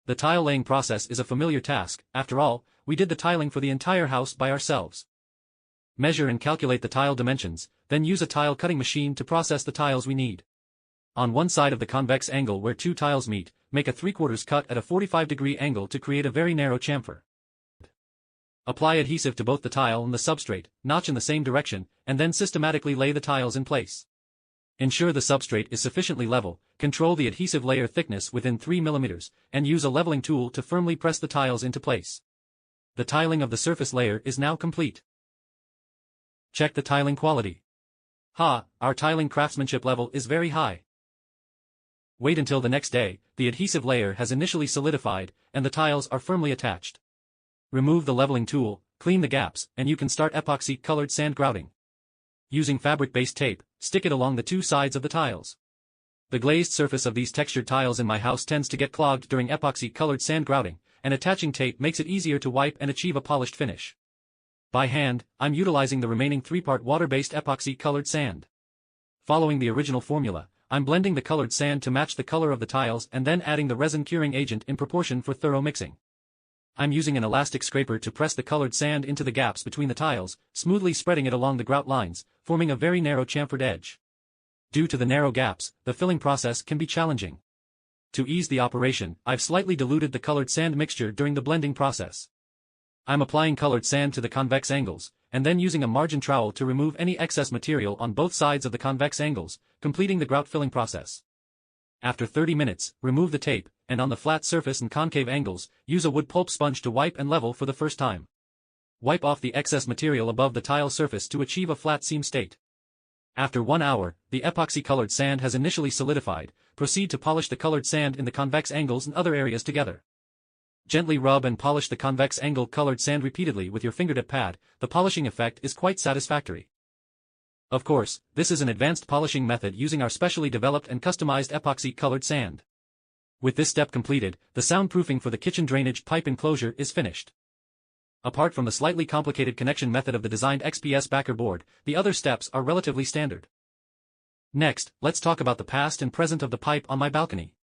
The tile laying process is a familiar task. After all, we did the tiling for the entire house by ourselves. Measure and calculate the tile dimensions, then use a tile cutting machine to process the tiles we need. On one side of the convex angle where two tiles meet, make a 3/4 cut at a 45-degree angle to create a very narrow chamfer. Apply adhesive to both the tile and the substrate, notch in the same direction, and then systematically lay the tiles in place. Ensure the substrate is sufficiently level, control the adhesive layer thickness within 3 mm, and use a leveling tool to firmly press the tiles into place. The tiling of the surface layer is now complete. Check the tiling quality. Our tiling craftsmanship level is very high. Wait until the next day, the adhesive layer has initially solidified, and the tiles are firmly attached. Remove the leveling tool, clean the gaps, and you can start epoxy-colored sand grouting. Using fabric-based tape, stick it along the two sides of the tiles. The glazed surface of these textured tiles in my house tends to get clogged during epoxy-colored sand grouting, and attaching tape makes it easier to wipe and achieve a polished finish. By hand, I'm utilizing the remaining 3-part water-based epoxy-colored sand. Following the original formula, I'm blending the colored sand to match the color of the tiles and then adding the resin curing agent in proportion for thorough mixing. I'm using an elastic scraper to press the colored sand into the gaps between the tiles, smoothly spreading it along the grout lines, forming a very narrow chamfered edge. Due to the narrow gaps, the filling process can be challenging. To ease the operation, I've slightly diluted the colored sand mixture during the blending process. I'm applying colored sand to the convex angles, and then using a margin trowel to remove any excess material on both sides of the convex angles, completing the grout filling process. After 30 minutes, remove the tape, and on the flat surface and concave angles, use a wood pulp sponge to wipe and level for the first time. Wipe off the excess material above the tile surface to achieve a flat seam state. After 1 hour, the epoxy-colored sand has initially solidified. Proceed to polish the colored sand in the convex angles and other areas together. Gently rub and polish the convex angle colored sand repeatedly with your fingertip pad. The polishing effect is quite satisfactory. Of course, this is an advanced polishing method using our specially developed and customized epoxy-colored sand. With this step completed, the soundproofing for the kitchen drainage pipe enclosure is finished. Apart from the slightly complicated connection method of the designed XPS backer board, the other steps are relatively standard. Next, let's talk about the past and present of the pipe on my balcony.